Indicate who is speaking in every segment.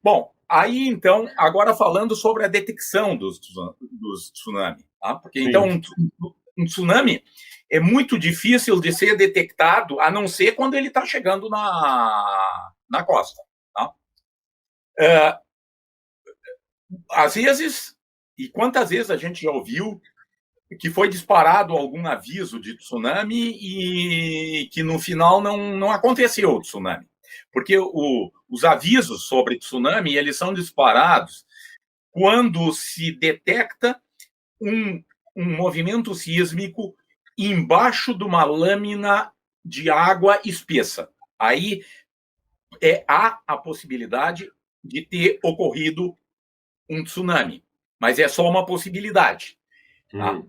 Speaker 1: Bom, aí então, agora falando sobre a detecção dos tsunamis, tá? Porque então um tsunami é muito difícil de ser detectado, a não ser quando ele está chegando na costa. Tá? Às vezes, e quantas vezes a gente já ouviu que foi disparado algum aviso de tsunami e que no final não aconteceu o tsunami. Porque os avisos sobre tsunami, eles são disparados quando se detecta um movimento sísmico embaixo de uma lâmina de água espessa. Aí há a possibilidade de ter ocorrido um tsunami, mas é só uma possibilidade. Tá?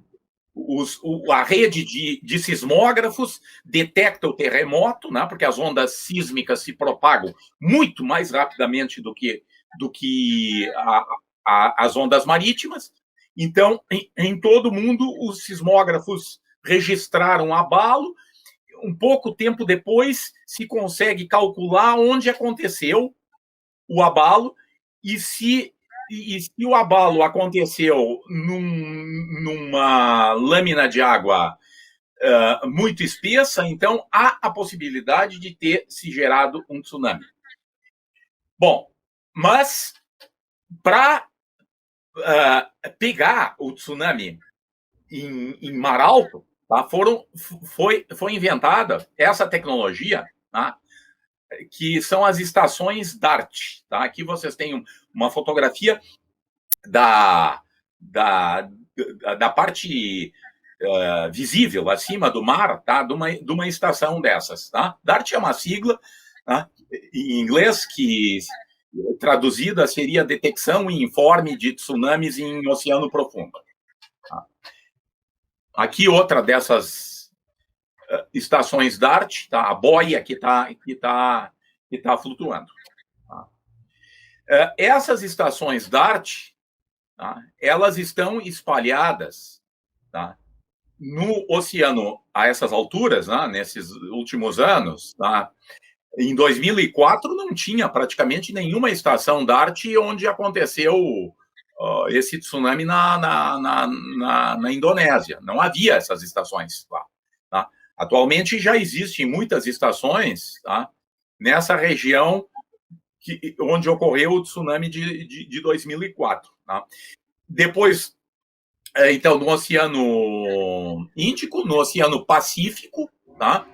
Speaker 1: A rede de sismógrafos detecta o terremoto, né, porque as ondas sísmicas se propagam muito mais rapidamente do que as ondas marítimas. Então, em todo o mundo, os sismógrafos registraram abalo. Um pouco tempo depois, se consegue calcular onde aconteceu o abalo e se o abalo aconteceu numa lâmina de água muito espessa, então há a possibilidade de ter se gerado um tsunami. Bom, mas para pegar o tsunami em mar alto, tá, foi inventada essa tecnologia, tá, que são as estações DART. Tá? Aqui vocês têm uma fotografia da parte visível acima do mar, tá? de uma estação dessas. Tá? DART é uma sigla, tá? Em inglês que traduzida seria detecção e informe de tsunamis em oceano profundo. Tá? Aqui outra dessas estações DART, tá? A boia que tá flutuando. Tá? Essas estações DART, tá? Elas estão espalhadas, tá, no oceano a essas alturas, né, nesses últimos anos. Tá? Em 2004 não tinha praticamente nenhuma estação DART onde aconteceu esse tsunami na Indonésia. Não havia essas estações lá. Tá? Atualmente já existem muitas estações, tá, nessa região onde ocorreu o tsunami de 2004. Tá? Depois, então, no Oceano Índico, no Oceano Pacífico, tá?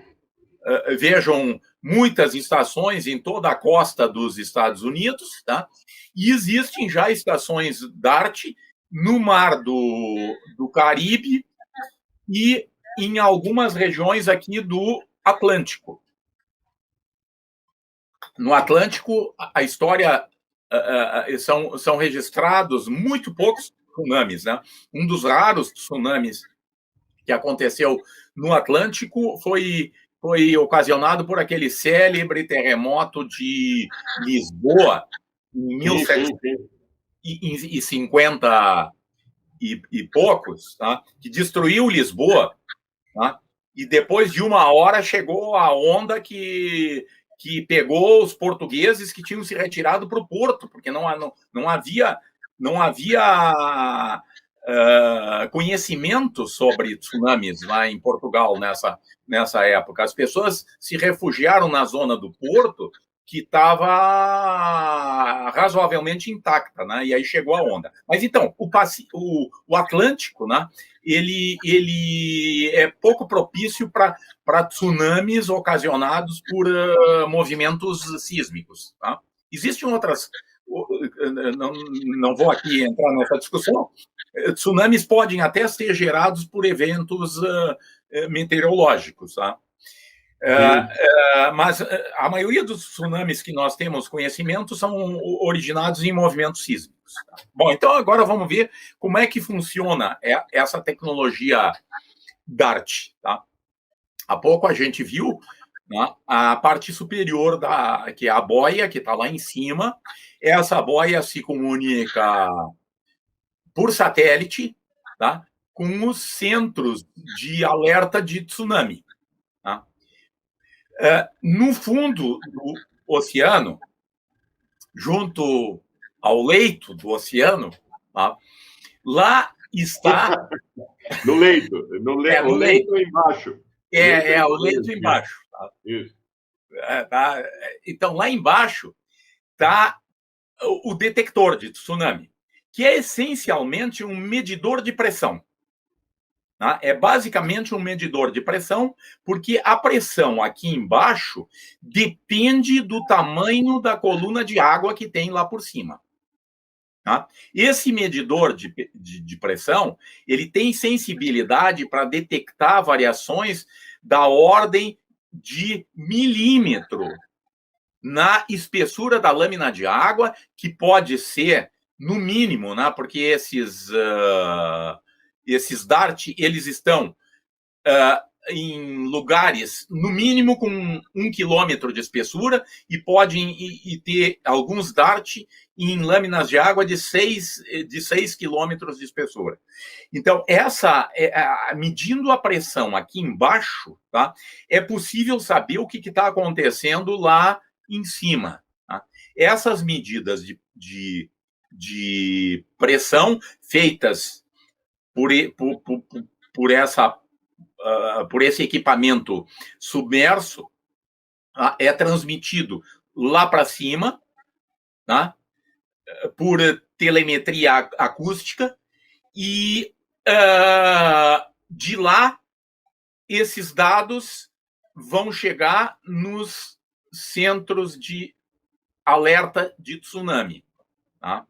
Speaker 1: Vejam muitas estações em toda a costa dos Estados Unidos, tá? E existem já estações DART no Mar do Caribe e em algumas regiões aqui do Atlântico. No Atlântico, a história são registrados muito poucos tsunamis. Né? Um dos raros tsunamis que aconteceu no Atlântico foi ocasionado por aquele célebre terremoto de Lisboa, em 1750 e poucos, tá? Que destruiu Lisboa. Tá? E depois de uma hora chegou a onda que pegou os portugueses que tinham se retirado para o porto, porque não havia conhecimento sobre tsunamis lá em Portugal nessa época. As pessoas se refugiaram na zona do porto, que estava razoavelmente intacta, né? E aí chegou a onda. Mas então, o Atlântico, né? Ele é pouco propício para tsunamis ocasionados por movimentos sísmicos. Tá? Existem outras. Não vou aqui entrar nessa discussão. Tsunamis podem até ser gerados por eventos meteorológicos. Tá? Mas a maioria dos tsunamis que nós temos conhecimento são originados em movimentos sísmicos. Tá? Bom, então agora vamos ver como é que funciona essa tecnologia DART. Tá? Há pouco a gente viu, né, a parte superior, que é a boia, que está lá em cima. Essa boia se comunica por satélite, tá, com os centros de alerta de tsunami. Tá? No fundo do oceano, junto ao leito do oceano, tá? Lá está...
Speaker 2: No leito. O leito é embaixo.
Speaker 1: O leito embaixo. Tá?
Speaker 2: Isso.
Speaker 1: Tá? Então, lá embaixo está o detector de tsunami, que é essencialmente um medidor de pressão. Tá? É basicamente um medidor de pressão, porque a pressão aqui embaixo depende do tamanho da coluna de água que tem lá por cima. Tá? Esse medidor de pressão, ele tem sensibilidade para detectar variações da ordem de milímetro na espessura da lâmina de água, que pode ser, no mínimo, né, porque esses DART, eles estão em lugares, no mínimo, com 1 quilômetro de espessura, e podem ter alguns DART em lâminas de água de 6 quilômetros de espessura. Então, medindo a pressão aqui embaixo, tá, é possível saber o que está acontecendo lá em cima. Tá? Essas medidas de pressão feitas por esse equipamento submerso, tá? É transmitido lá para cima, tá? Por telemetria acústica, e de lá esses dados vão chegar nos centros de alerta de tsunami. Tá?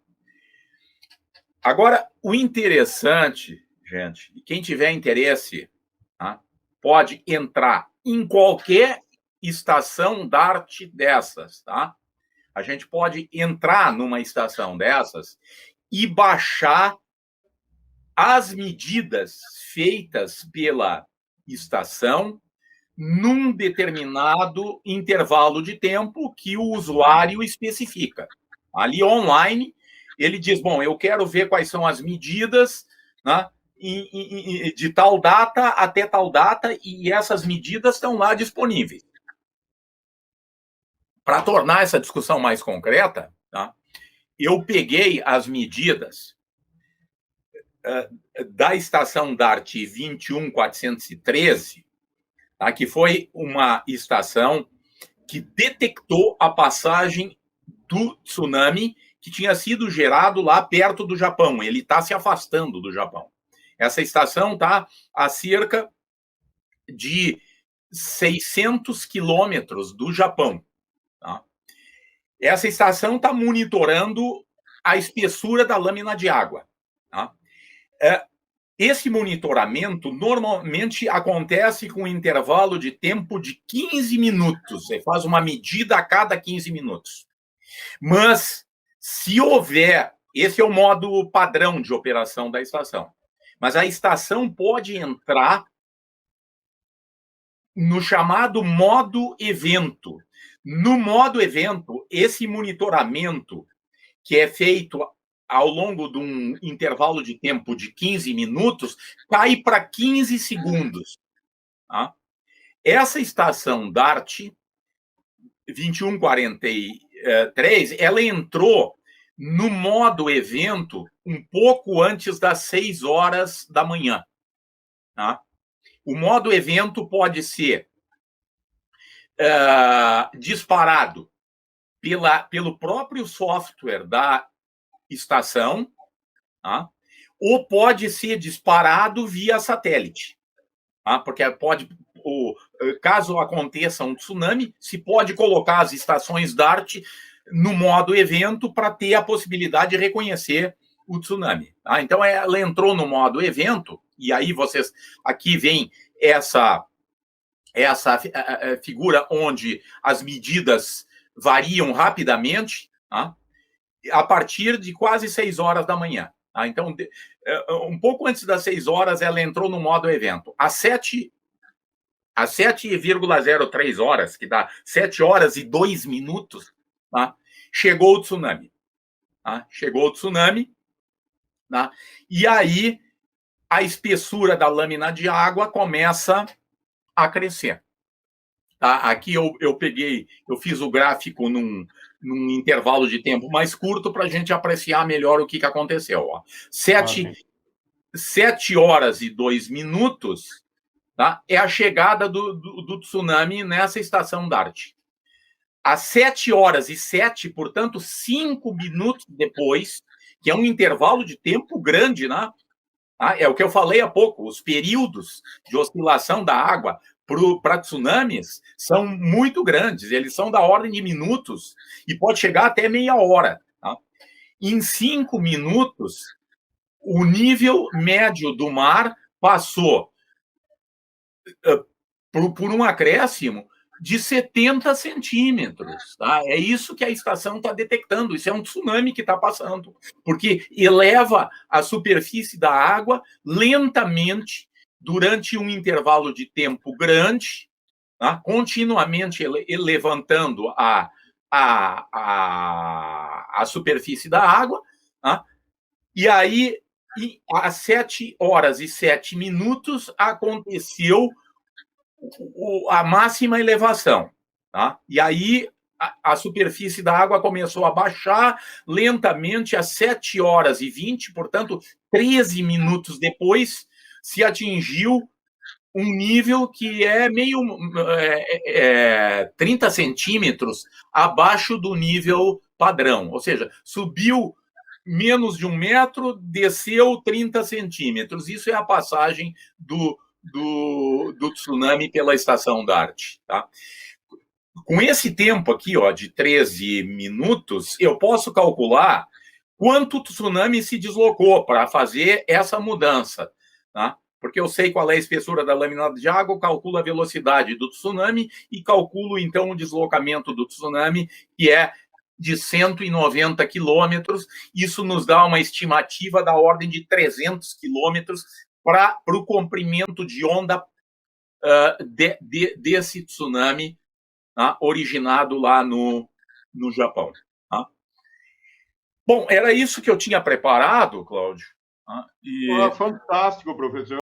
Speaker 1: Agora, o interessante, gente, quem tiver interesse, tá, pode entrar em qualquer estação DART dessas, tá? A gente pode entrar numa estação dessas e baixar as medidas feitas pela estação num determinado intervalo de tempo que o usuário especifica. Ali online, ele diz, bom, eu quero ver quais são as medidas, né, de tal data até tal data, e essas medidas estão lá disponíveis. Para tornar essa discussão mais concreta, tá, eu peguei as medidas da estação DART 21413, tá, que foi uma estação que detectou a passagem do tsunami que tinha sido gerado lá perto do Japão. Ele está se afastando do Japão. Essa estação está a cerca de 600 quilômetros do Japão. Tá? Essa estação está monitorando a espessura da lâmina de água. Tá? Esse monitoramento normalmente acontece com um intervalo de tempo de 15 minutos. Você faz uma medida a cada 15 minutos. Mas, se houver... Esse é o modo padrão de operação da estação. Mas a estação pode entrar no chamado modo evento. No modo evento, esse monitoramento, que é feito ao longo de um intervalo de tempo de 15 minutos, cai para 15 segundos. Tá? Essa estação DART 2143, ela entrou no modo evento um pouco antes das 6 horas da manhã. Tá? O modo evento pode ser disparado pelo próprio software da estação, tá? Ou pode ser disparado via satélite. Tá? Porque caso aconteça um tsunami, se pode colocar as estações DART no modo evento para ter a possibilidade de reconhecer o tsunami. Tá? Então, ela entrou no modo evento, e aí vocês... Aqui vem essa figura onde as medidas variam rapidamente, tá? A partir de quase 6 horas da manhã. Tá? Então, um pouco antes das 6 horas, ela entrou no modo evento. Às 7,03 horas, que dá 7 horas e 2 minutos, tá? Chegou o tsunami. Tá? Chegou o tsunami, tá? E aí a espessura da lâmina de água começa a crescer. Tá? Aqui eu fiz o gráfico num intervalo de tempo mais curto para a gente apreciar melhor o que aconteceu. 7 horas e 2 minutos, tá? É a chegada do tsunami nessa estação DART. Às 7 horas e 7, portanto, 5 minutos depois, que é um intervalo de tempo grande, né? É o que eu falei há pouco, os períodos de oscilação da água para tsunamis são muito grandes, eles são da ordem de minutos e pode chegar até meia hora. Tá? Em 5 minutos, o nível médio do mar passou por um acréscimo de 70 centímetros. Tá? É isso que a estação está detectando. Isso é um tsunami que está passando, porque eleva a superfície da água lentamente durante um intervalo de tempo grande, tá? Continuamente levantando a superfície da água, tá? E aí, às 7 horas e 7 minutos, aconteceu a máxima elevação. Tá? E aí a superfície da água começou a baixar lentamente às 7 horas e 20, portanto, 13 minutos depois, se atingiu um nível que é 30 centímetros abaixo do nível padrão. Ou seja, subiu menos de 1 metro, desceu 30 centímetros. Isso é a passagem do tsunami pela estação DART. Tá? Com esse tempo aqui, de 13 minutos, eu posso calcular quanto o tsunami se deslocou para fazer essa mudança. Tá? Porque eu sei qual é a espessura da lâmina de água, calculo a velocidade do tsunami e calculo, então, o deslocamento do tsunami, que é de 190 quilômetros. Isso nos dá uma estimativa da ordem de 300 quilômetros para o comprimento de onda desse tsunami, tá? Originado lá no Japão. Tá? Bom, era isso que eu tinha preparado, Cláudio. Tá?
Speaker 2: Fantástico, professor.